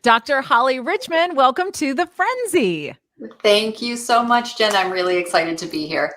Dr. Holly Richmond, welcome to the Friendzy. Thank you so much, Jen. I'm really excited to be here.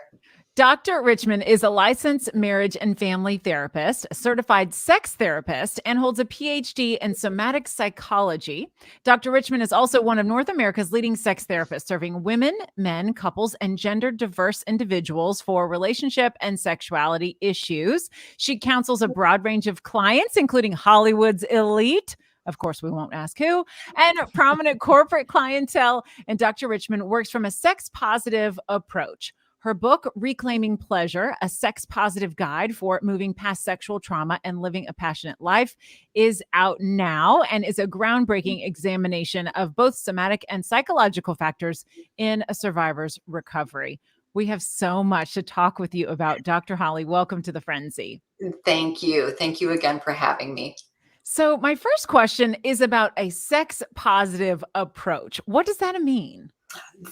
Dr. Richmond is a licensed marriage and family therapist, a certified sex therapist, and holds a PhD in somatic psychology. Dr. Richmond is also one of North America's leading sex therapists, serving women, men, couples, and gender diverse individuals for relationship and sexuality issues. She counsels a broad range of clients, including Hollywood's elite. Of course, we won't ask who, and prominent corporate clientele. And Dr. Richmond works from a sex positive approach. Her book, Reclaiming Pleasure, a sex positive guide for moving past sexual trauma and living a passionate life, is out now and is a groundbreaking examination of both somatic and psychological factors in a survivor's recovery. We have so much to talk with you about. Dr. Holly, welcome to the Friendzy. Thank you. Thank you again for having me. So my first question is about a sex positive approach. What does that mean?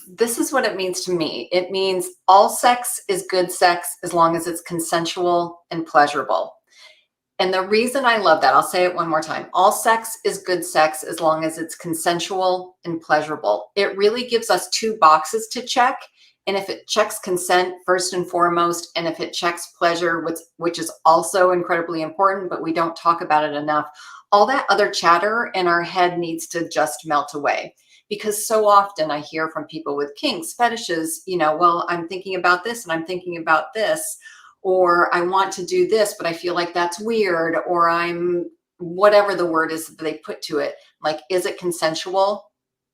This is what it means to me. It means all sex is good sex as long as it's consensual and pleasurable. And the reason I love that, I'll say it one more time. All sex is good sex as long as it's consensual and pleasurable. It really gives us two boxes to check. And if it checks consent first and foremost, and if it checks pleasure, which is also incredibly important, but we don't talk about it enough, all that other chatter in our head needs to just melt away. Because so often I hear from people with kinks, fetishes, well, I'm thinking about this and I'm thinking about this, or I want to do this, but I feel like that's weird, or I'm whatever the word is that they put to it. Like, is it consensual?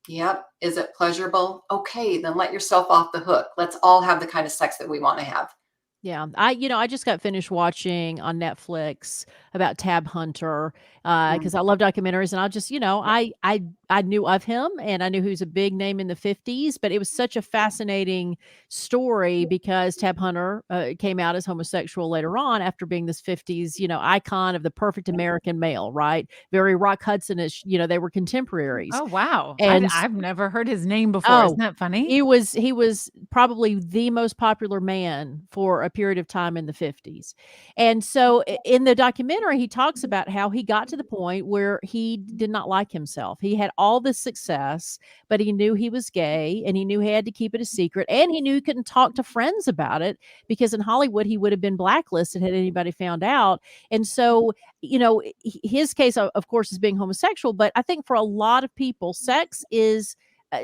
Yep. Is it pleasurable? Okay, then let yourself off the hook. Let's all have the kind of sex that we want to have. Yeah, I just got finished watching on Netflix about Tab Hunter because I love documentaries, and I knew of him, and I knew he was a big name in the 50s, but it was such a fascinating story because Tab Hunter came out as homosexual later on after being this 50s icon of the perfect American male, right? Very Rock Hudson-ish. They were contemporaries. Oh, wow. And I've never heard his name before. Isn't that funny? He was probably the most popular man for a period of time in the 50s. And so in the documentary, he talks about how he got to the point where he did not like himself. He had all this success, but he knew he was gay, and he knew he had to keep it a secret, and he knew he couldn't talk to friends about it because in Hollywood he would have been blacklisted had anybody found out. And so, his case, of course, is being homosexual, but I think for a lot of people, sex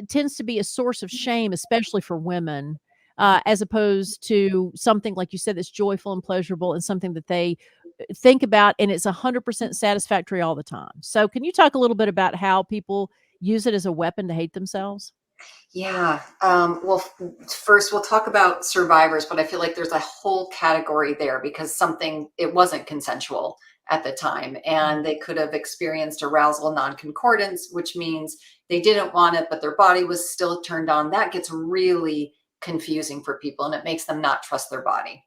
tends to be a source of shame, especially for women, as opposed to something, like you said, that's joyful and pleasurable and something that they think about, and it's 100% satisfactory all the time. So can you talk a little bit about how people use it as a weapon to hate themselves? Yeah. Well, first we'll talk about survivors, but I feel like there's a whole category there because it wasn't consensual at the time, and they could have experienced arousal non-concordance, which means they didn't want it, but their body was still turned on. That gets really confusing for people, and it makes them not trust their body.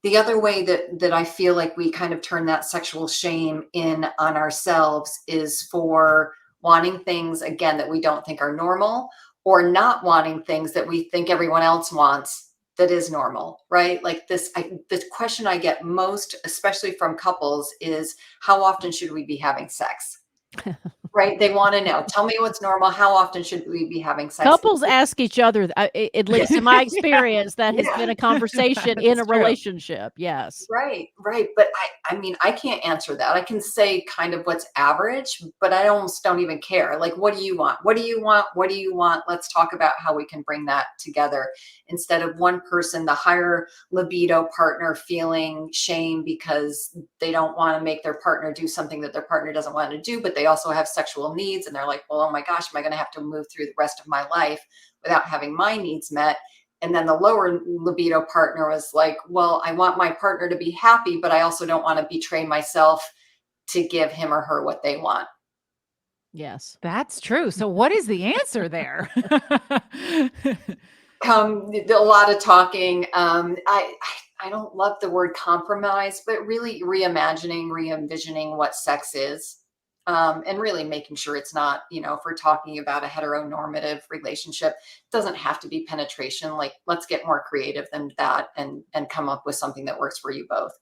The other way that I feel like we kind of turn that sexual shame in on ourselves is for wanting things, again, that we don't think are normal, or not wanting things that we think everyone else wants that is normal, right? Like the question I get most, especially from couples, is how often should we be having sex? Right? They want to know, tell me what's normal. How often should we be having sex? Couples ask each other, at least in my experience, that has been a conversation in a relationship. Yes. Right. But I mean, I can't answer that. I can say kind of what's average, but I almost don't even care. Like, what do you want? What do you want? What do you want? Let's talk about how we can bring that together instead of one person, the higher libido partner, feeling shame because they don't want to make their partner do something that their partner doesn't want to do, but they also have sexual needs. And they're like, well, oh my gosh, am I going to have to move through the rest of my life without having my needs met? And then the lower libido partner was like, well, I want my partner to be happy, but I also don't want to betray myself to give him or her what they want. Yes, that's true. So what is the answer there? A lot of talking. I don't love the word compromise, but really reimagining, re-envisioning what sex is. And really making sure it's not, if we're talking about a heteronormative relationship, it doesn't have to be penetration. Like, let's get more creative than that and come up with something that works for you both.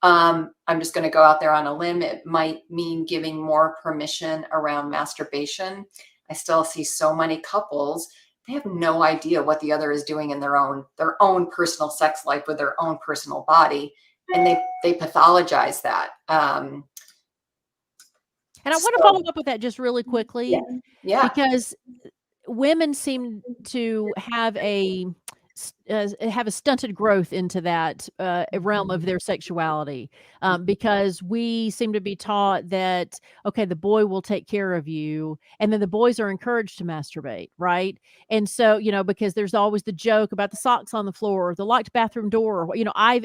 I'm just going to go out there on a limb. It might mean giving more permission around masturbation. I still see so many couples, they have no idea what the other is doing in their own personal sex life with their own personal body, and they pathologize that. And I want to follow up with that just really quickly, because women seem to have a stunted growth into that realm of their sexuality, because we seem to be taught that, okay, the boy will take care of you, and then the boys are encouraged to masturbate, right? And so, because there's always the joke about the socks on the floor or the locked bathroom door. I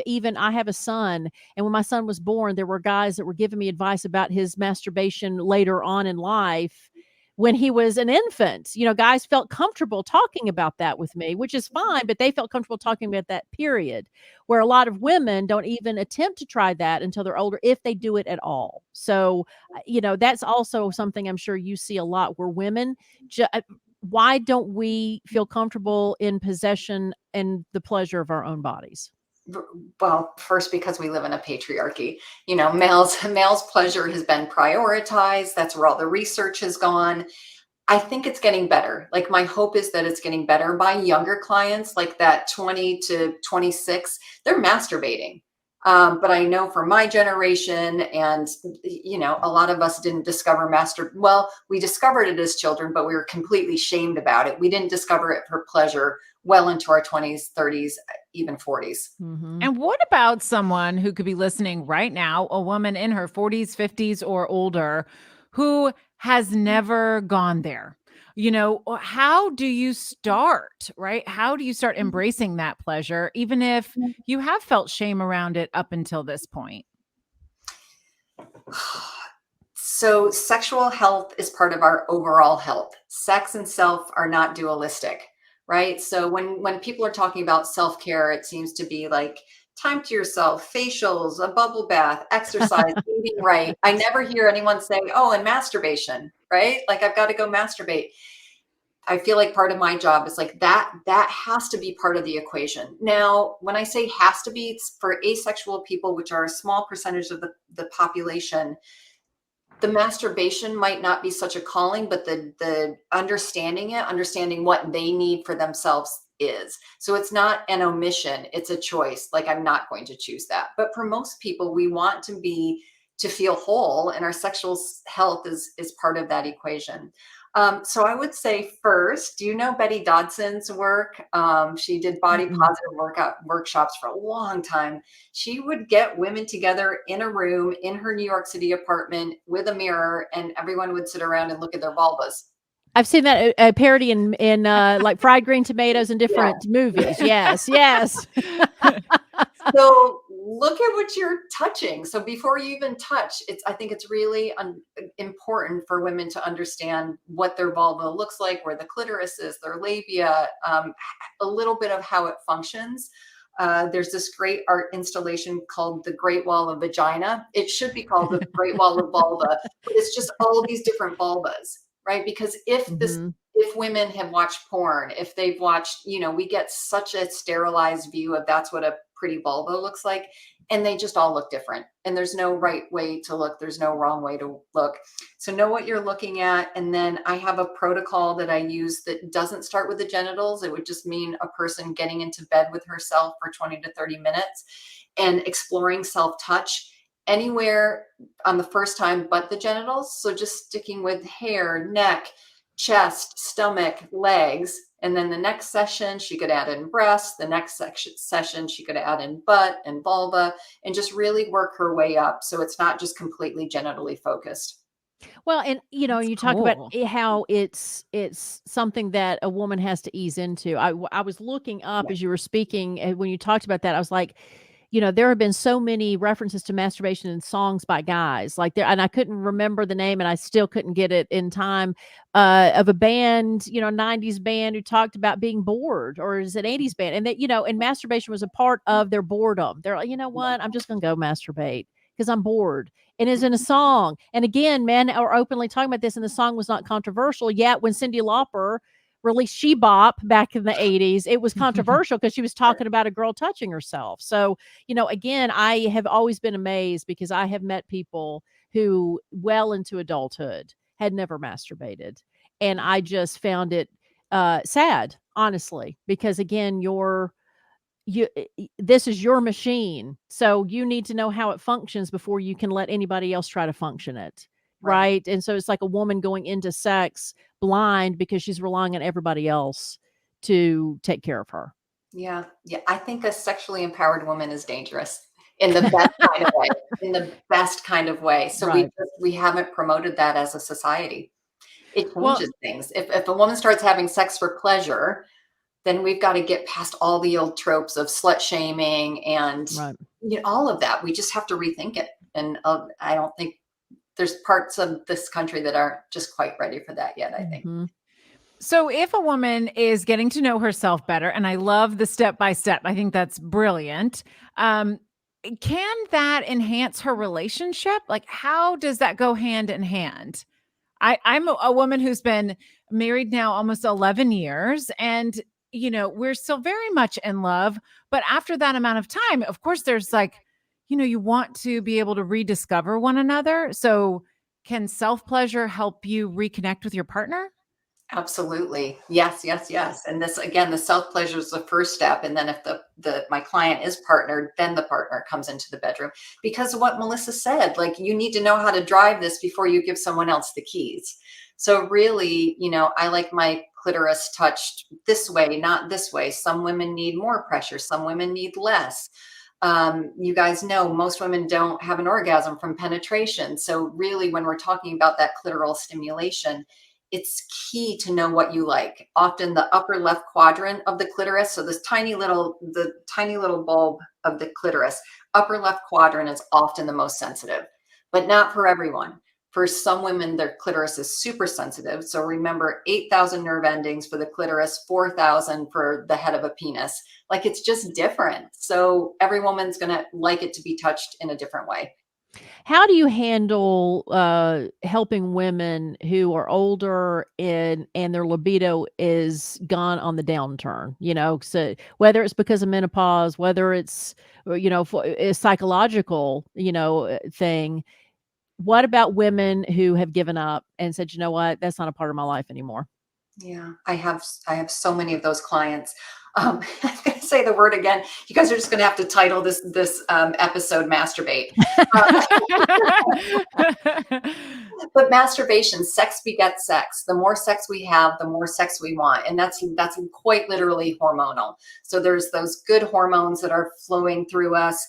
have a son, and when my son was born, there were guys that were giving me advice about his masturbation later on in life when he was an infant. Guys felt comfortable talking about that with me, which is fine, but they felt comfortable talking about that period, where a lot of women don't even attempt to try that until they're older, if they do it at all. So, that's also something I'm sure you see a lot, where women, why don't we feel comfortable in possession and the pleasure of our own bodies? Well, first, because we live in a patriarchy, males pleasure has been prioritized. That's where all the research has gone. I think it's getting better. Like, my hope is that it's getting better. My younger clients, like that 20 to 26, they're masturbating. But I know for my generation, and a lot of us didn't discover well, we discovered it as children, but we were completely shamed about it. We didn't discover it for pleasure well into our 20s, 30s, even 40s. Mm-hmm. And what about someone who could be listening right now, a woman in her 40s, 50s, or older, who has never gone there? How do you start, right? How do you start embracing that pleasure, even if you have felt shame around it up until this point? So sexual health is part of our overall health. Sex and self are not dualistic, right? So when people are talking about self-care, it seems to be like time to yourself, facials, a bubble bath, exercise, eating right. I never hear anyone say, oh, and masturbation, right? Like, I've got to go masturbate. I feel like part of my job is like that has to be part of the equation. Now, when I say has to be, it's for asexual people, which are a small percentage of the population. The masturbation might not be such a calling, but the understanding what they need for themselves is. So it's not an omission, it's a choice. Like, I'm not going to choose that. But for most people, we want to feel whole, and our sexual health is part of that equation. So I would say, first, do you know Betty Dodson's work? She did body positive workshops for a long time. She would get women together in a room in her New York City apartment with a mirror, and everyone would sit around and look at their vulvas. I've seen that a parody in like Fried Green Tomatoes in different movies. Yes. So look at what you're touching. So before you even touch, I think it's really important for women to understand what their vulva looks like, where the clitoris is, their labia, a little bit of how it functions. There's this great art installation called The Great Wall of Vagina. It should be called The Great Wall of Vulva, but it's just all these different vulvas, right? Because if women have watched porn, if they've watched, we get such a sterilized view of that's what a pretty vulva looks like, and they just all look different. And there's no right way to look. There's no wrong way to look. So know what you're looking at. And then I have a protocol that I use that doesn't start with the genitals. It would just mean a person getting into bed with herself for 20 to 30 minutes and exploring self-touch anywhere on the first time but the genitals. So just sticking with hair, neck, chest, stomach, legs. And then the next session, she could add in breasts. The next session, she could add in butt and vulva, and just really work her way up. So it's not just completely genitally focused. Well, and you talk about how it's something that a woman has to ease into. I was looking up as you were speaking, and when you talked about that, I was like, there have been so many references to masturbation in songs by guys, like there, and I couldn't remember the name, and I still couldn't get it in time, of a band, 90s band who talked about being bored, or is it 80s band? And that, and masturbation was a part of their boredom. They're like, you know what? I'm just going to go masturbate because I'm bored. And is in a song. And again, men are openly talking about this, and the song was not controversial. Yet when Cyndi Lauper released She Bop back in the 80s, it was controversial because she was talking about a girl touching herself. So, again, I have always been amazed because I have met people who well into adulthood had never masturbated. And I just found it sad, honestly, because again, this is your machine. So you need to know how it functions before you can let anybody else try to function it. Right. And so it's like a woman going into sex blind because she's relying on everybody else to take care of her. Yeah. Yeah. I think a sexually empowered woman is dangerous in the best kind of way, in the best kind of way. So Right. we haven't promoted that as a society. It Well, changes things. If a woman starts having sex for pleasure, then we've got to get past all the old tropes of slut shaming and Right. all of that. We just have to rethink it. And I don't think there's parts of this country that aren't just quite ready for that yet, I think. Mhm. so if a woman is getting to know herself better, and I love the step by step, I think that's brilliant. Um, can that enhance her relationship? Like, how does that go hand in hand? I'm a woman who's been married now almost 11 years, and we're still very much in love. But after that amount of time, of course, there's like, you want to be able to rediscover one another. So, can self pleasure help you reconnect with your partner? Absolutely. Yes, yes, yes. And this again, the self pleasure is the first step. And then if the my client is partnered, then the partner comes into the bedroom. Because of what Melissa said, like you need to know how to drive this before you give someone else the keys. So really, I like my clitoris touched this way, not this way. Some women need more pressure, some women need less. You guys know most women don't have an orgasm from penetration. So really, when we're talking about that clitoral stimulation, it's key to know what you like. Often the upper left quadrant of the clitoris, so the tiny little bulb of the clitoris, upper left quadrant is often the most sensitive, but not for everyone. For some women, their clitoris is super sensitive. So remember 8,000 nerve endings for the clitoris, 4,000 for the head of a penis. Like it's just different. So every woman's going to like it to be touched in a different way. How do you handle helping women who are older and their libido is gone on the downturn? So whether it's because of menopause, whether it's for a psychological thing. What about women who have given up and said, you know what, that's not a part of my life anymore? Yeah, I have so many of those clients. I'm going to say the word again. You guys are just going to have to title this episode "Masturbate." Uh, but masturbation, sex begets sex. The more sex we have, the more sex we want, and that's quite literally hormonal. So there's those good hormones that are flowing through us.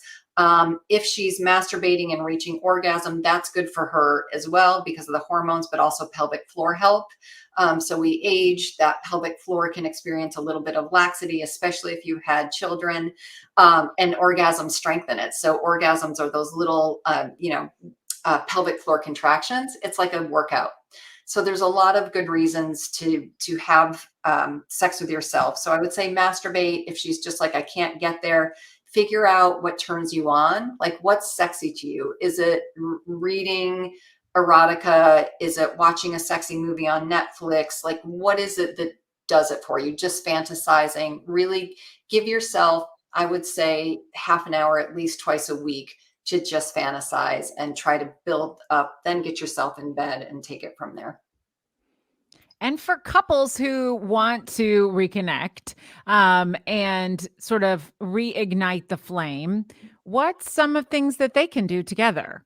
If she's masturbating and reaching orgasm, that's good for her as well because of the hormones, but also pelvic floor health. So we age, that pelvic floor can experience a little bit of laxity, especially if you had children, and orgasms strengthen it. So orgasms are those little, pelvic floor contractions. It's like a workout. So there's a lot of good reasons to have sex with yourself. So I would say masturbate if she's just like, I can't get there. Figure out what turns you on. Like what's sexy to you? Is it reading erotica? Is it watching a sexy movie on Netflix? Like what is it that does it for you? Just fantasizing. Really give yourself, I would say, half an hour at least twice a week to just fantasize and try to build up, then get yourself in bed and take it from there. And for couples who want to reconnect and sort of reignite the flame, what's some of things that they can do together?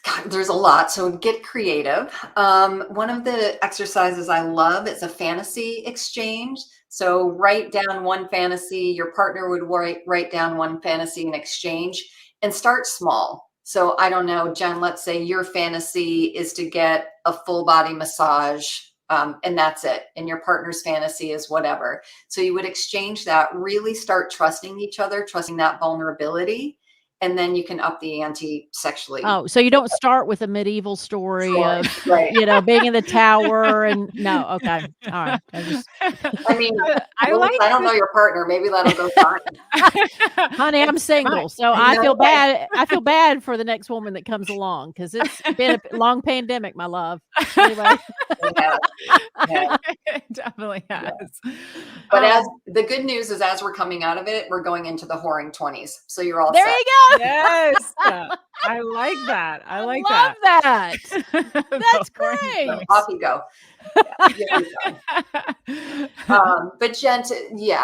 God, there's a lot. So get creative. One of the exercises I love is a fantasy exchange. So write down one fantasy. Your partner would write down one fantasy in exchange and start small. So I don't know, Jen, let's say your fantasy is to get a full body massage, and that's it. And your partner's fantasy is whatever. So you would exchange that, really start trusting each other, trusting that vulnerability, and then you can up the ante sexually. Oh, so you don't start with a medieval story of, Right. being in the tower and no. Okay. All right. I mean, I Melissa, like I don't know your partner. Maybe that'll go fine. Honey, I'm single, so I feel bad. I feel bad for the next woman that comes along because it's been a long pandemic, my love. Anyway, Yeah. It definitely has. But as the good news is, as we're coming out of it, we're going into the whoring 20s. So you're all there set. you go. Yes. I like that. I like love that. That's The whoring great. So off you go. But Jenn,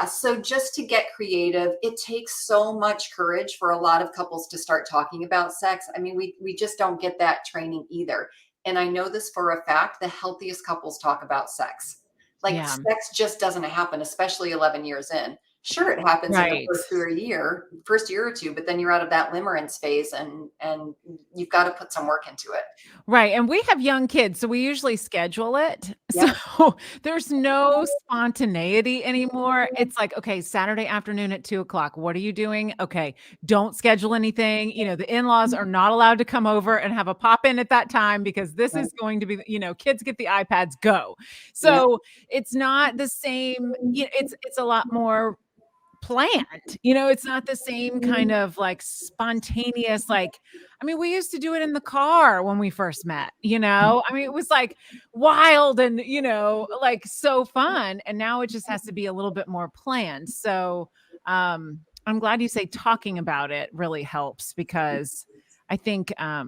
so just to get creative, it takes so much courage for a lot of couples to start talking about sex. I mean, we just don't get that training either. And I know this for a fact, the healthiest couples talk about sex. Like sex just doesn't happen, especially 11 years in. Sure, it happens in the first year or two, but then you're out of that limerence phase and you've got to put some work into it. Right. And we have young kids, so we usually schedule it. Yeah. So there's no spontaneity anymore. It's like, okay, Saturday afternoon at 2:00. What are you doing? Okay, don't schedule anything. The in-laws are not allowed to come over and have a pop in at that time because this is going to be, kids get the iPads, go. So it's not the same. It's a lot more planned. It's not the same kind of like spontaneous, we used to do it in the car when we first met, it was like wild and, like so fun. And now it just has to be a little bit more planned. So I'm glad you say talking about it really helps because I think, a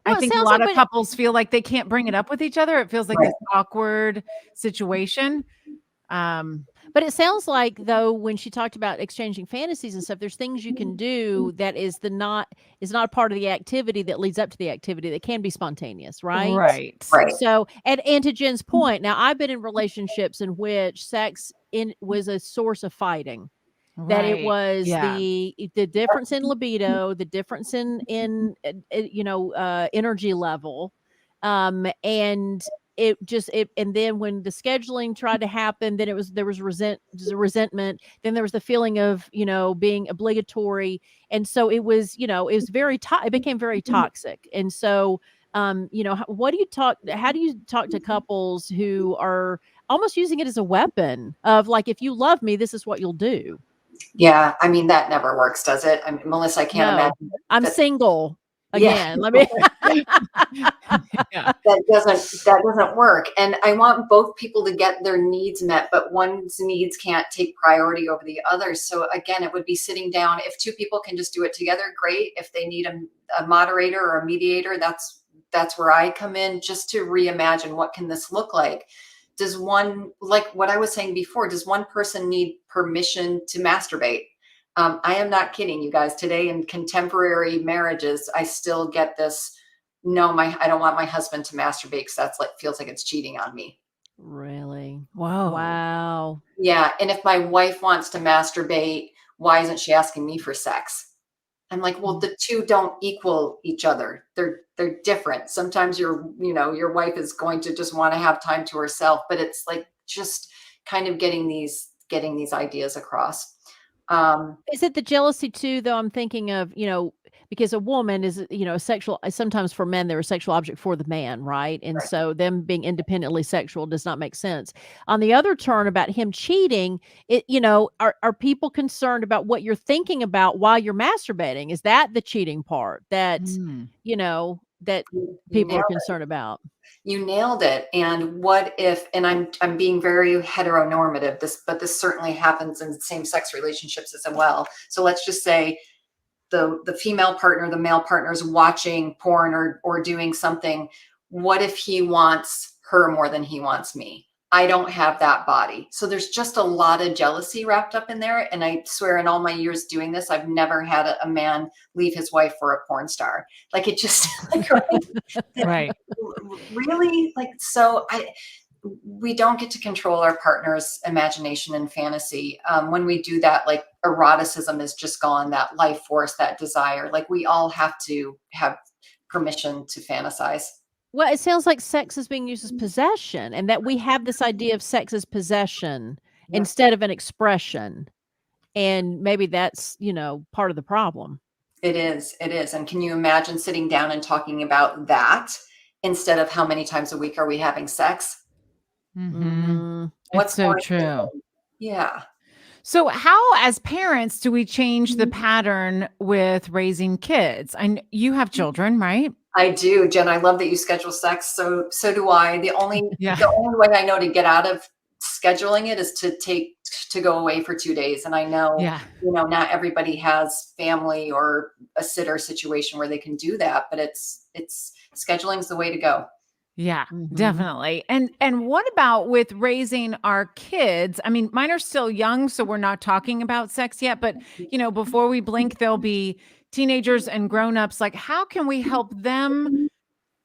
lot of couples feel like they can't bring it up with each other. It feels like this awkward situation. But it sounds like, though, when she talked about exchanging fantasies and stuff, there's things you can do that is not a part of the activity that leads up to the activity that can be spontaneous, right? Right. So, and to Jen's point, now I've been in relationships in which sex was a source of fighting. That it was the difference in libido, the difference in energy level, and and then when the scheduling tried to happen, then there was resentment, then there was the feeling of being obligatory, and so it was it became very toxic. And so how do you talk to couples who are almost using it as a weapon of like, if you love me, this is what you'll do? Yeah, I mean, that never works, does it? I mean, Melissa, I can't imagine. I'm single again. Let me. That doesn't work. And I want both people to get their needs met, but one's needs can't take priority over the other. So again, it would be sitting down. If two people can just do it together, great. If they need a moderator or a mediator, that's where I come in, just to reimagine what can this look like. Does one, like what I was saying before, does one person need permission to masturbate? I am not kidding you guys. Today in contemporary marriages, I still get this. No, I don't want my husband to masturbate because that's feels like it's cheating on me. Really? Wow. Yeah. And if my wife wants to masturbate, why isn't she asking me for sex? I'm like, well, the two don't equal each other. They're different. Sometimes your wife is going to just want to have time to herself, but it's like just kind of getting these ideas across. Is it the jealousy too, though? I'm thinking of, because a woman is, sometimes for men, they're a sexual object for the man, right? And so them being independently sexual does not make sense. On the other turn about him cheating, are people concerned about what you're thinking about while you're masturbating? Is that the cheating part that, that people are concerned about? You nailed it. And what if, and I'm being very heteronormative, but this certainly happens in same-sex relationships as well. So let's just say the female partner, the male partner is watching porn or doing something. What if he wants her more than he wants me? I don't have that body. So there's just a lot of jealousy wrapped up in there. And I swear in all my years doing this, I've never had a man leave his wife for a porn star. Like it just right. Really? So we don't get to control our partner's imagination and fantasy. When we do that, like eroticism is just gone, that life force, that desire. Like we all have to have permission to fantasize. Well, it sounds like sex is being used as possession, and that we have this idea of sex as possession instead of an expression. And maybe that's, part of the problem. It is. It is. And can you imagine sitting down and talking about that instead of how many times a week are we having sex? Mhm. It's What's so more true. important? Yeah. So, how, as parents, do we change the pattern with raising kids? You have children, right? I do, Jen. I love that you schedule sex. So do I. The only way I know to get out of scheduling it is to go away for 2 days. And I know, Yeah. not everybody has family or a sitter situation where they can do that, but it's scheduling is the way to go. Yeah, Mhm. definitely. And what about with raising our kids? I mean, mine are still young, so we're not talking about sex yet, but before we blink, they'll be teenagers and grown-ups. Like, how can we help them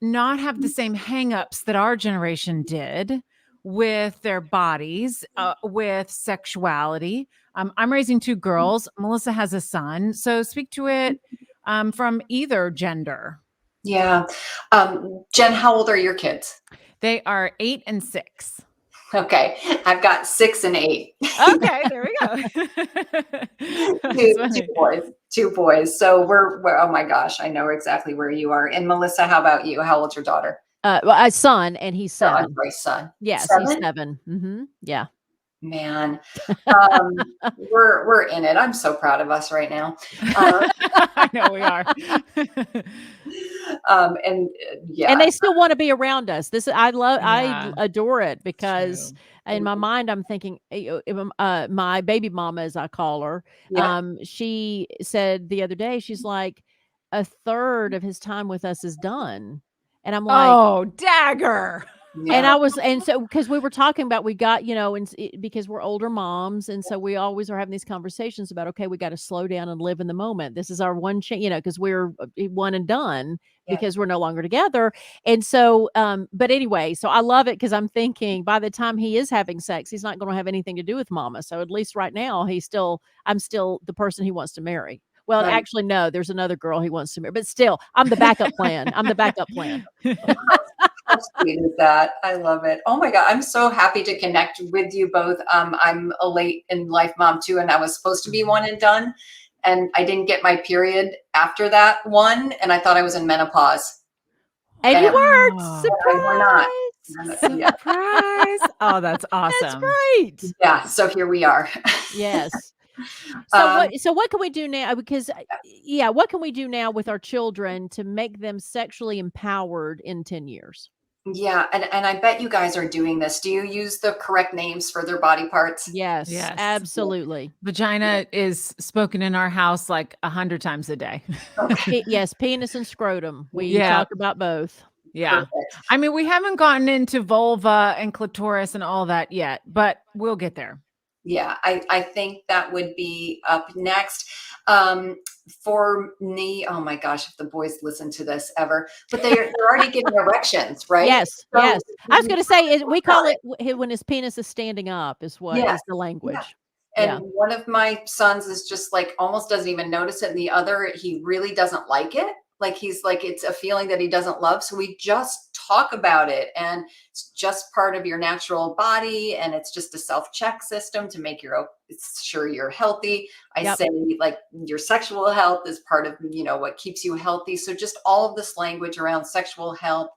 not have the same hangups that our generation did with their bodies, with sexuality? I'm raising 2 girls. Melissa has a son. So speak to it from either gender. Yeah. Jen, how old are your kids? They are 8 and 6. Okay. I've got 6 and 8. Okay, there we go. That's funny. Two boys. So we're oh my gosh, I know exactly where you are. And Melissa, how about you? How old's your daughter? Well, a son, and he's Oh, I'm 7. sorry, son. Yes, 7? he's 7. Mhm. Yeah. Man, we're in it. I'm so proud of us right now. I know we are. And And they still want to be around us. I Yeah, adore it because true. in my mind I'm thinking, my baby mama, as I call her, Yeah. she said the other day, she's like, a third of his time with us is done, and I'm like, Oh, dagger. and Yeah. so because we were talking about, we got, because we're older moms, and so we always are having these conversations about, okay, we got to slow down and live in the moment. This is our one chance, because we're one and done Yeah. because we're no longer together. And so, but anyway, so I love it because I'm thinking by the time he is having sex, he's not going to have anything to do with mama. So at least right now, I'm still the person he wants to marry. Well, Right. actually, no, there's another girl he wants to marry, but still, I'm the backup plan. I'm the backup plan. How sweet is that? I love it. Oh my God. I'm so happy to connect with you both. I'm a late in life mom too, and I was supposed to be one and done. And I didn't get my period after that one. And I thought I was in menopause. And you weren't. Oh, We're not. Surprise. Yeah. surprise. Oh, that's That's awesome. great. Yeah. So here we are. Yes. Um, So what can we do now? Because what can we do now with our children to make them sexually empowered in 10 years? Yeah, and I bet you guys are doing this. Do you use the correct names for their body parts? Yes, Yes. absolutely. Vagina is spoken in our house like 100 times a day. Okay, Yes, penis and scrotum. We Yeah. talk about both. Yeah. perfect. I mean, we haven't gotten into vulva and clitoris and all that yet, but we'll get there. Yeah, I think that would be up next. For me, oh my gosh, if the boys listen to this ever, but they're already getting erections, right? Yes, So yes. I was we going to say, we call start- it when his penis is standing up is what Yes, is the language. And Yeah. one of my sons is just like almost doesn't even notice it. And the other, he really doesn't like it. Like he's like, it's a feeling that he doesn't love. So we just talk about it. And it's just part of your natural body. And it's just a self-check system to make sure you're healthy. I Yep. say like your sexual health is part of, what keeps you healthy. So just all of this language around sexual health.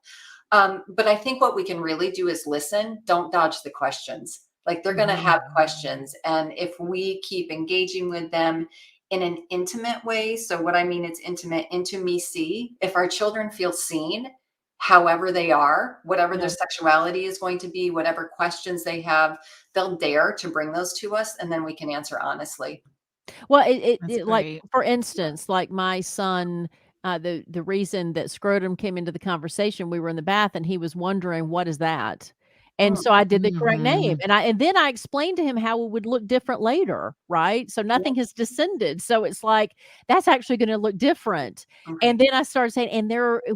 But I think what we can really do is listen. Don't dodge the questions. Like they're going to have questions. And if we keep engaging with them in an intimate way, so what I mean, it's intimate, intimacy. If our children feel seen, however they are, whatever their sexuality is going to be, whatever questions they have, they'll dare to bring those to us. And then we can answer honestly. Well, That's like, great. for instance, like my son, the reason that scrotum came into the conversation, we were in the bath and he was wondering, what is that? And Mm. so I did the correct name, Mhm. and then I explained to him how it would look different later, right? So nothing has descended. So it's like, that's actually going to look different. Okay. And then I started saying, and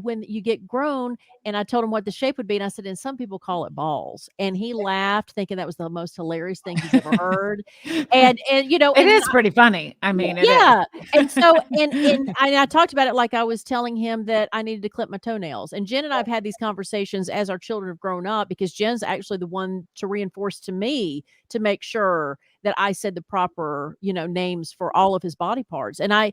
when you get grown, and I told him what the shape would be, and I said, and some people call it balls. And he laughed, thinking that was the most hilarious thing he's ever heard. And It and is pretty funny. I mean, it is. yeah, and so I talked about it like I was telling him that I needed to clip my toenails. And Jen and I have had these conversations as our children have grown up, because Jen's actually the one to reinforce to me to make sure that I said the proper, names for all of his body parts. And I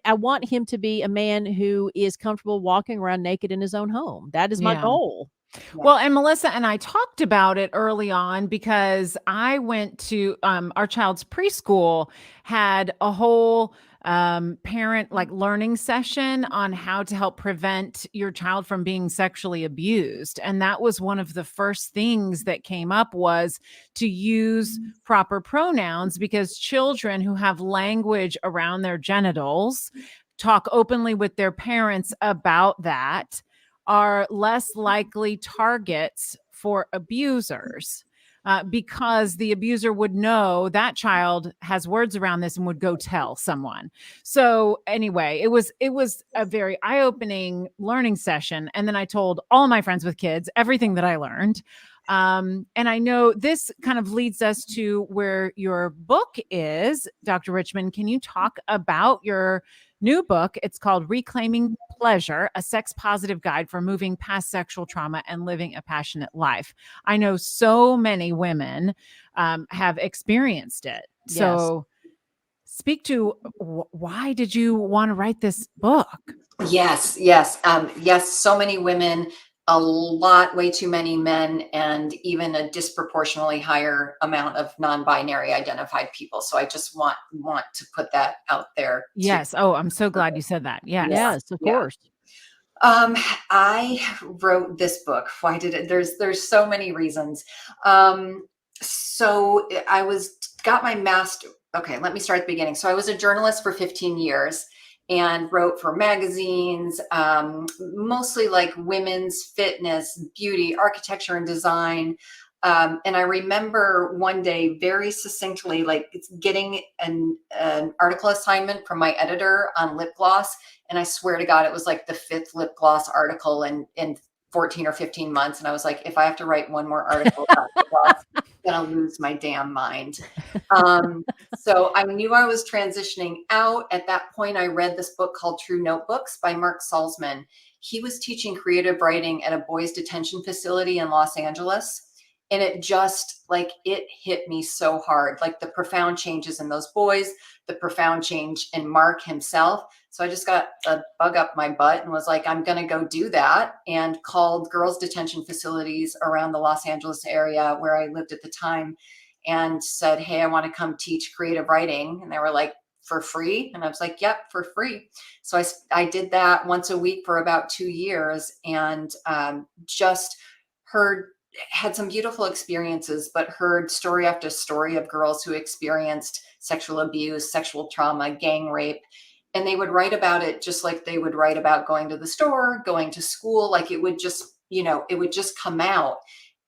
want him to be a man who is comfortable walking around naked in his own home. That is my Yeah. goal. Well, and Melissa and I talked about it early on because I went to our child's preschool had a whole parent like learning session on how to help prevent your child from being sexually abused. And that was one of the first things that came up was to use proper pronouns, because children who have language around their genitals talk openly with their parents about that are less likely targets for abusers, because the abuser would know that child has words around this and would go tell someone. So anyway, it was a very eye-opening learning session. And then I told all my friends with kids everything that I learned. And I know this kind of leads us to where your book is, Dr. Richmond. Can you talk about your new book? It's called Reclaiming Pleasure, a sex positive guide for moving past sexual trauma and living a passionate life. I know so many women have experienced it. Yes. So speak to why did you want to write this book? Yes. So many women, a lot, way too many men, and even a disproportionately higher amount of non-binary identified people. So I just want to put that out there. Yes. Oh, I'm so glad you said that. Yes. Yes, of course. I wrote this book. Why did it? There's so many reasons. So I got my master. Okay, let me start at the beginning. So I was a journalist for 15 years and wrote for magazines, mostly like women's fitness, beauty, architecture, and design. And I remember one day very succinctly, like getting an article assignment from my editor on lip gloss. And I swear to God, it was like the 5th lip gloss article in 14 or 15 months. And I was like, if I have to write one more article about lip gloss, I'm going to lose my damn mind. So I knew I was transitioning out. At that point, I read this book called True Notebooks by Mark Salzman. He was teaching creative writing at a boys' detention facility in Los Angeles. And it just it hit me so hard, like the profound changes in those boys, the profound change in Mark himself. So I just got a bug up my butt and was like, I'm going to go do that, and called girls' detention facilities around the Los Angeles area where I lived at the time and said, hey, I want to come teach creative writing. And they were like, for free? And I was like, yep, for free. So I did that once a week for about 2 years, and just had some beautiful experiences, but heard story after story of girls who experienced sexual abuse, sexual trauma, gang rape. And they would write about it just like they would write about going to the store, going to school. Like it would just, it would just come out.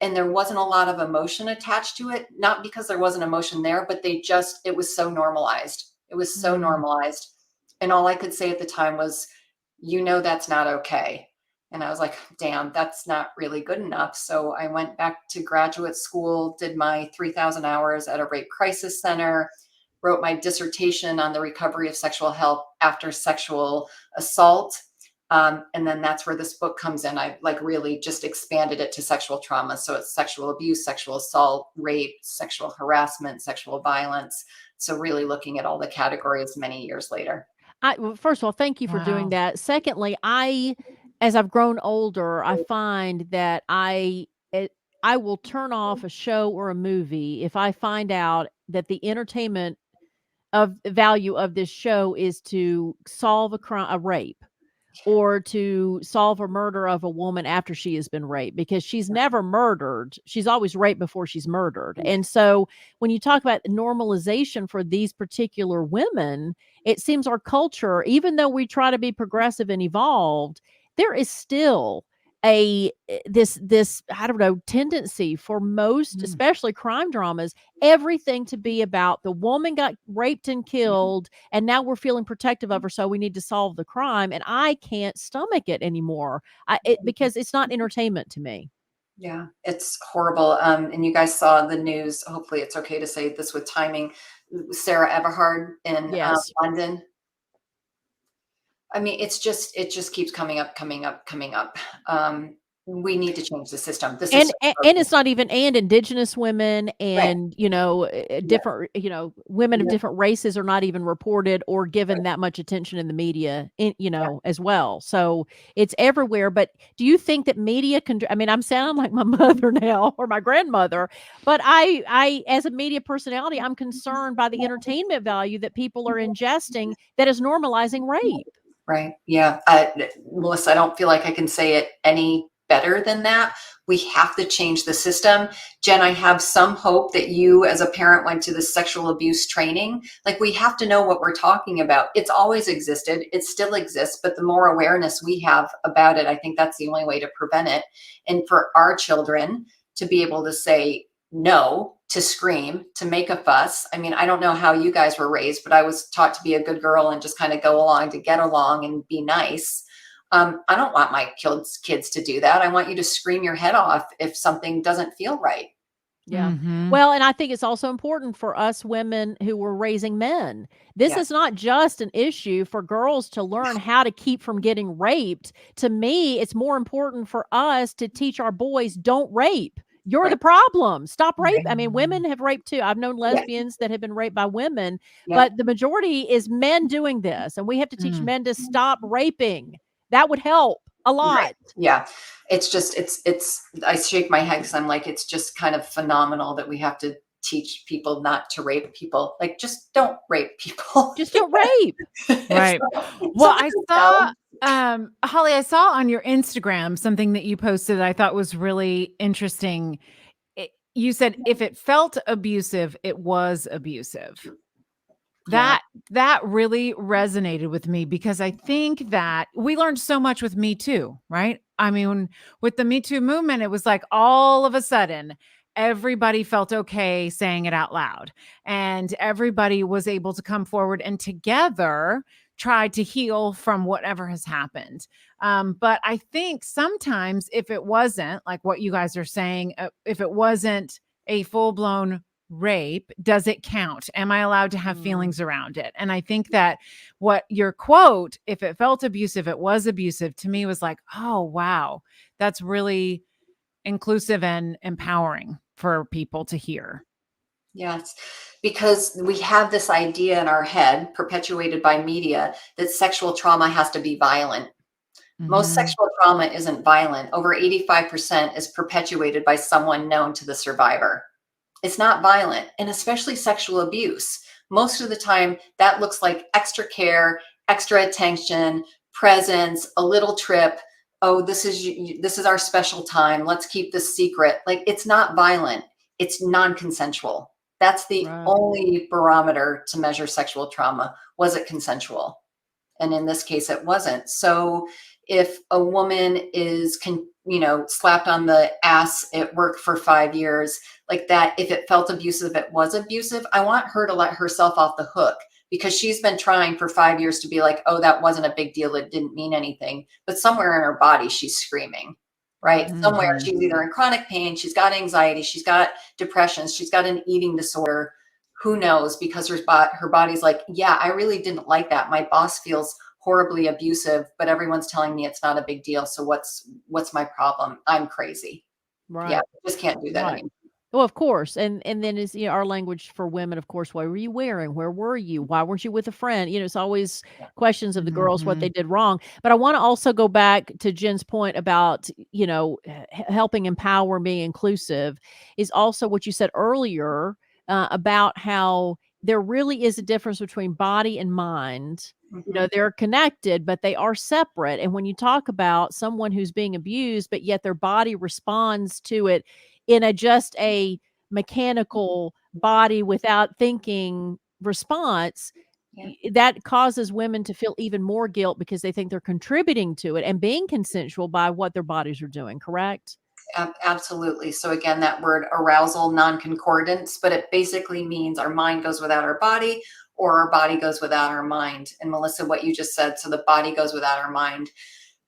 And there wasn't a lot of emotion attached to it, not because there wasn't emotion there, but it was so normalized. It was so normalized. And all I could say at the time was, that's not okay. And I was like, damn, that's not really good enough. So I went back to graduate school, did my 3,000 hours at a rape crisis center, wrote my dissertation on the recovery of sexual health after sexual assault. And then that's where this book comes in. I really just expanded it to sexual trauma. So it's sexual abuse, sexual assault, rape, sexual harassment, sexual violence. So really looking at all the categories many years later. Well, first of all, thank you for doing that. Secondly, as I've grown older, I find that I will turn off a show or a movie if I find out that the entertainment of value of this show is to solve a rape, or to solve a murder of a woman after she has been raped, because she's never murdered. She's always raped before she's murdered. And so when you talk about normalization for these particular women, it seems our culture, even though we try to be progressive and evolved, there is still this I don't know, tendency for most, especially crime dramas, everything to be about the woman got raped and killed, and now we're feeling protective of her, so we need to solve the crime. And I can't stomach it anymore, because it's not entertainment to me. Yeah, it's horrible. And you guys saw the news. Hopefully it's okay to say this with timing. Sarah Everhard in London. I mean, it just keeps coming up. we need to change the system. The And system and it's not even and indigenous women right. and, different, women of Yeah. different races are not even reported or given that much attention in the media, Yeah. as well. So it's everywhere. But do you think that media can, I mean, I'm sounding like my mother now or my grandmother, but I, as a media personality, I'm concerned by the entertainment value that people are ingesting that is normalizing rape. Right. Yeah. Melissa, I don't feel like I can say it any better than that. We have to change the system. Jen, I have some hope that you as a parent went to the sexual abuse training. Like, we have to know what we're talking about. It's always existed. It still exists, but the more awareness we have about it, I think that's the only way to prevent it. And for our children to be able to say no, to scream, to make a fuss. I mean, I don't know how you guys were raised, but I was taught to be a good girl and just kind of go along to get along and be nice. I don't want my kids to do that. I want you to scream your head off if something doesn't feel right. Yeah. Mhm. Well, and I think it's also important for us women who were raising men. This Yeah. is not just an issue for girls to learn how to keep from getting raped. To me, it's more important for us to teach our boys, don't rape. You're the Right. problem. Stop rape. Right. I mean, women have raped too. I've known Yeah. lesbians that have been raped by women, Yeah. but the majority is men doing this. And we have to teach Mm. men to stop raping. That would help a Right. lot. Yeah. It's just, I shake my head because I'm like, it's just kind of phenomenal that we have to teach people not to rape people. Like, just don't rape people. Just don't rape. Right. If Well, someone I says saw, no, Holly, I saw on your Instagram something that you posted that I thought was really interesting. You said if it felt abusive, it was abusive. yeah. That really resonated with me because I think that we learned so much with Me Too, right? I mean, with the Me Too movement, it was like all of a sudden everybody felt okay saying it out loud and everybody was able to come forward and together try to heal from whatever has happened. But I think sometimes if it wasn't like what you guys are saying, if it wasn't a full blown rape, does it count? Am I allowed to have Mm, feelings around it? And I think that what your quote, if it felt abusive, it was abusive, to me was like, oh, wow, that's really inclusive and empowering for people to hear. Yes. Because we have this idea in our head, perpetuated by media, that sexual trauma has to be violent. Most Mhm. sexual trauma isn't violent. Over 85% is perpetuated by someone known to the survivor. It's not violent, and especially sexual abuse. Most of the time, that looks like extra care, extra attention, presence, a little trip. Oh, this is our special time. Let's keep this secret. Like, it's not violent. It's non-consensual. That's the right. only barometer to measure sexual trauma. Was it consensual? And in this case it wasn't. So if a woman is slapped on the ass at work for 5 years like that, if it felt abusive, it was abusive, I want her to let herself off the hook, because she's been trying for 5 years to be like, oh, that wasn't a big deal, it didn't mean anything, but somewhere in her body she's screaming. Right. Somewhere Mhm. she's either in chronic pain, she's got anxiety, she's got depression, she's got an eating disorder, who knows, because her body's like, yeah, I really didn't like that. My boss feels horribly abusive, but everyone's telling me it's not a big deal. So what's my problem? I'm crazy. Yeah, Right. I just can't do that Right. anymore. Well, of course, and then is our language for women, of course. What were you wearing? Where were you? Why weren't you with a friend? It's always Yeah. questions of the girls what they Mhm. did wrong. But I want to also go back to Jen's point about helping empower, being inclusive, is also what you said earlier about how there really is a difference between body and mind. Mhm. They're connected, but they are separate. And when you talk about someone who's being abused, but yet their body responds to it in just a mechanical body without thinking response, Yeah. that causes women to feel even more guilt because they think they're contributing to it and being consensual by what their bodies are doing, correct? Absolutely. So again, that word arousal non-concordance, but it basically means our mind goes without our body, or our body goes without our mind. And Melissa, what you just said, so the body goes without our mind.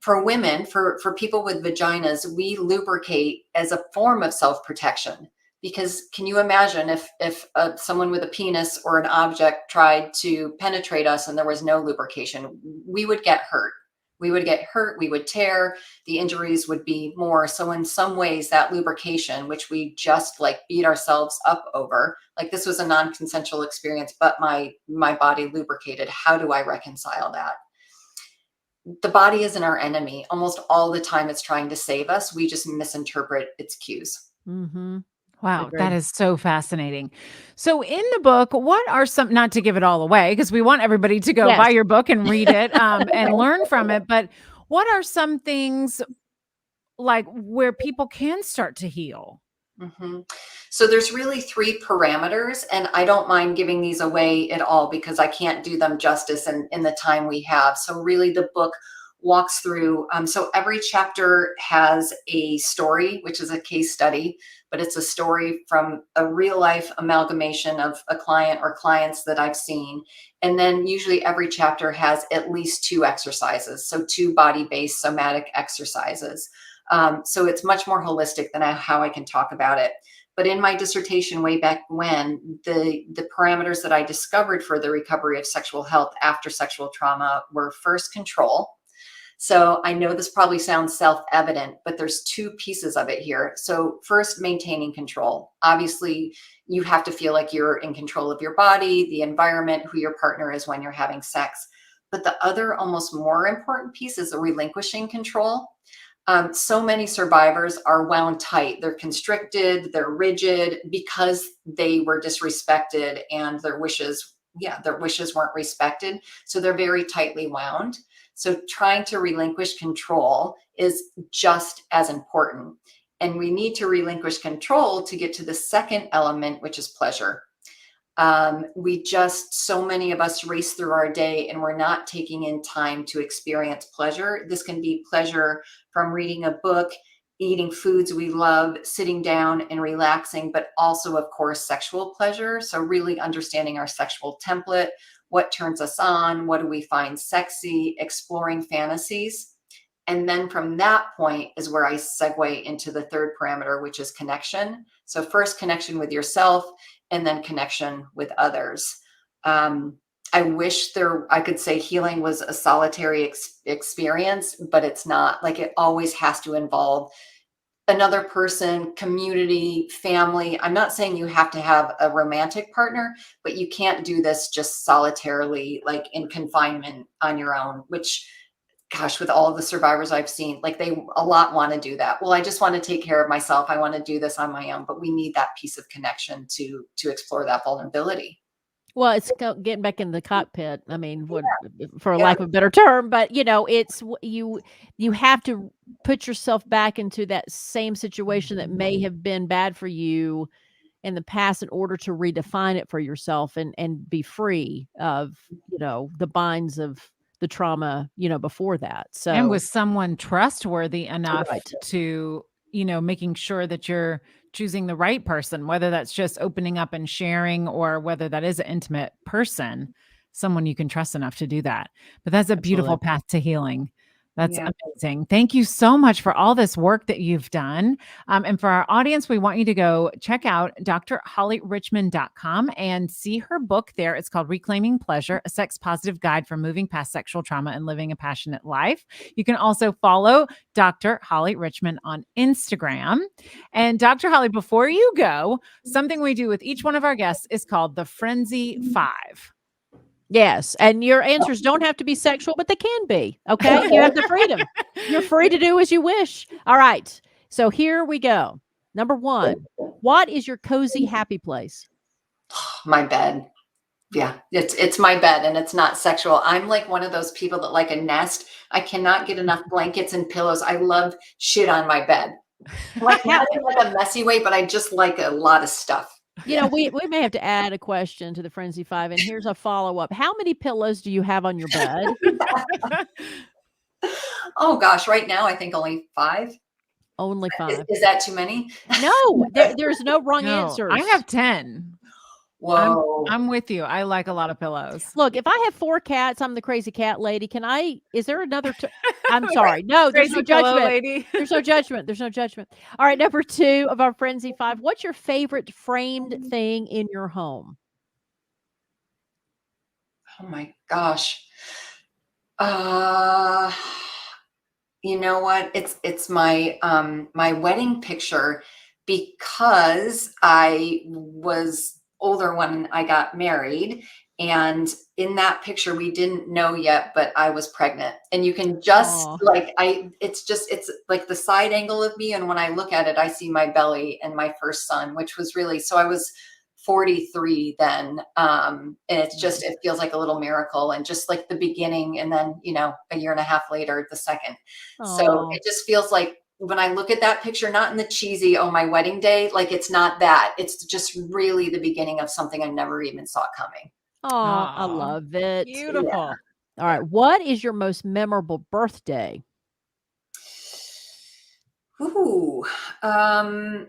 For women, for people with vaginas, we lubricate as a form of self-protection. Because can you imagine if someone with a penis or an object tried to penetrate us and there was no lubrication, we would get hurt. We would get hurt, we would tear, the injuries would be more. So in some ways that lubrication, which we just like beat ourselves up over, like this was a non-consensual experience, but my body lubricated. How do I reconcile that? The body isn't our enemy. Almost all the time it's trying to save us. We just misinterpret its cues. Mm-hmm. Wow, Agreed. that is so fascinating. So in the book, what are some, not to give it all away, because we want everybody to go buy Yes. your book and read it and learn from it, but what are some things like where people can start to heal? Mhm. So there's really 3 parameters, and I don't mind giving these away at all because I can't do them justice in the time we have. So really the book walks through, so every chapter has a story, which is a case study, but it's a story from a real life amalgamation of a client or clients that I've seen. And then usually every chapter has at least 2 exercises, so 2 body-based somatic exercises. So it's much more holistic than how I can talk about it. But in my dissertation way back when, the parameters that I discovered for the recovery of sexual health after sexual trauma were first control. So I know this probably sounds self-evident, but there's 2 pieces of it here. So first, maintaining control. Obviously, you have to feel like you're in control of your body, the environment, who your partner is when you're having sex. But the other, almost more important piece is the relinquishing control. So many survivors are wound tight. They're constricted, they're rigid because they were disrespected and their wishes weren't respected. So they're very tightly wound. So trying to relinquish control is just as important. And we need to relinquish control to get to the second element, which is pleasure. So many of us race through our day and we're not taking in time to experience pleasure. This can be pleasure from reading a book, eating foods we love, sitting down and relaxing, but also, of course, sexual pleasure. So really understanding our sexual template, what turns us on, what do we find sexy, exploring fantasies. And then from that point is where I segue into the third parameter, which is connection. So first connection with yourself, and then connection with others. I wish I could say healing was a solitary experience, but it's not. Like it always has to involve another person, community, family. I'm not saying you have to have a romantic partner, but you can't do this just solitarily, like in confinement on your own, which, gosh, with all of the survivors I've seen, like a lot want to do that. Well, I just want to take care of myself. I want to do this on my own, but we need that piece of connection to explore that vulnerability. Well, it's getting back in the cockpit. I mean, for Yeah. lack of a better term, but it's you have to put yourself back into that same situation that may have been bad for you in the past in order to redefine it for yourself and be free of, the binds of the trauma, before that. So, And with someone trustworthy enough right. to, making sure that you're choosing the right person, whether that's just opening up and sharing or whether that is an intimate person, someone you can trust enough to do that. But that's a beautiful Absolutely. path to healing. That's Yeah. amazing. Thank you so much for all this work that you've done. And for our audience, we want you to go check out drhollyrichmond.com and see her book there. It's called Reclaiming Pleasure, a sex positive guide for moving past sexual trauma and living a passionate life. You can also follow Dr. Holly Richmond on Instagram. And Dr. Holly, before you go, something we do with each one of our guests is called the Friendzy 5. Yes, and your answers don't have to be sexual, but they can be. Okay, you have the freedom. You're free to do as you wish. All right, so here we go. Number 1, what is your cozy happy place? My bed. Yeah, it's my bed, and it's not sexual. I'm like one of those people that like a nest. I cannot get enough blankets and pillows. I love shit on my bed. Like not in like a messy way, but I just like a lot of stuff. We may have to add a question to the Frenzy 5, and here's a follow-up. How many pillows do you have on your bed? Oh gosh, right now I think only 5. Only 5. Is that too many? No, there's no wrong No, answers. I have 10. Whoa. I'm with you. I like a lot of pillows. Look, if I have 4 cats, I'm the crazy cat lady. Is there another I'm sorry. No, there's no Crazy pillow judgment. lady. There's no judgment. There's no judgment. All right, number 2 of our Frenzy 5. What's your favorite framed thing in your home? Oh my gosh. Uh, you know what? It's my my wedding picture, because I was older when I got married, and in that picture we didn't know yet, but I was pregnant. And you can just Aw. like it's like the side angle of me, and when I look at it I see my belly and my first son, which was really, so I was 43 then. And it's just, it feels like a little miracle, and just like the beginning, and then, a year and a half later, the second. So Aw. it just feels like when I look at that picture, not in the cheesy, oh, my wedding day, like it's not that. It's just really the beginning of something I never even saw coming. Aw, I Aw, love it. Yeah. beautiful. All right. What is your most memorable birthday? Ooh. Um,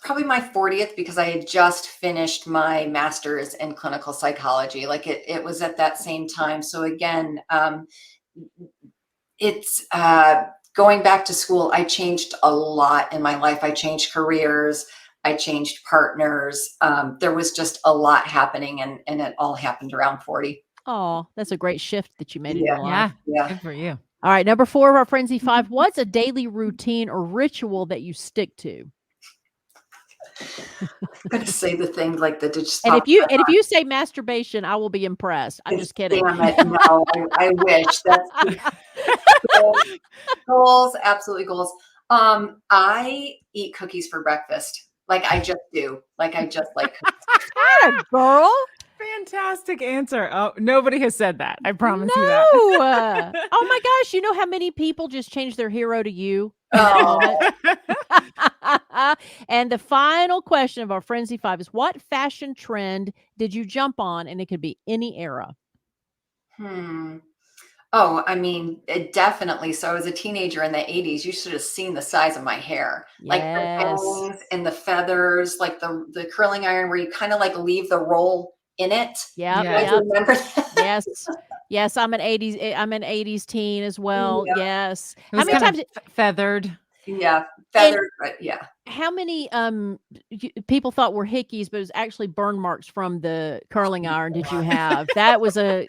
Probably my 40th, because I had just finished my master's in clinical psychology. Like it was at that same time. So again, it's going back to school. I changed a lot in my life. I changed careers. I changed partners. There was just a lot happening, and it all happened around 40. Oh, that's a great shift that you made in Yeah. your life. Yeah, Yeah. good for you. All right. Number 4 of our Frenzy 5. What's a daily routine or ritual that you stick to? I'm going to say the thing like that just And popped. if you say masturbation, I will be impressed. I'm just kidding. Damn it. No, I wish. That's goals, goals, absolutely goals. I eat cookies for breakfast. Like I just do. Like I just like cookies. Atta girl. Fantastic answer. Oh, nobody has said that. I promise you No. that. Oh my gosh, you know how many people just changed their hero to you in that Oh, moment? And the final question of our Frenzy 5 is, what fashion trend did you jump on? And it could be any era. Oh, I mean, definitely. So I was a teenager in the 80s. You should have seen the size of my hair. Like the Yes. bangs and the feathers, like the curling iron where you kind of like leave the roll in it. Yep, You guys Yes. yep. remember that? Yes. Yes, I'm an 80s teen as well. Yeah. Yes. It How was many kind times of feathered. Yeah. and Feathered, but yeah. how many people thought were hickeys, but it was actually burn marks from the curling iron did you have? That was a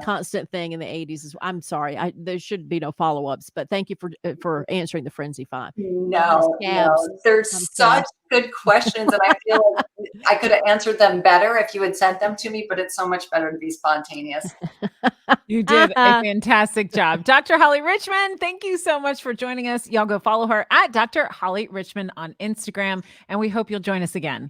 constant thing in the 80s. I'm sorry. There should be no follow-ups, but thank you for answering the Frenzy 5. I'm No, scabs. no. There's I'm such scabs. good questions, and I feel like I could have answered them better if you had sent them to me, but it's so much better to be spontaneous. You did a fantastic job. Dr. Holly Richmond, thank you so much for joining us. Y'all go follow her at Dr. Holly Richmond on Instagram, and we hope you'll join us again.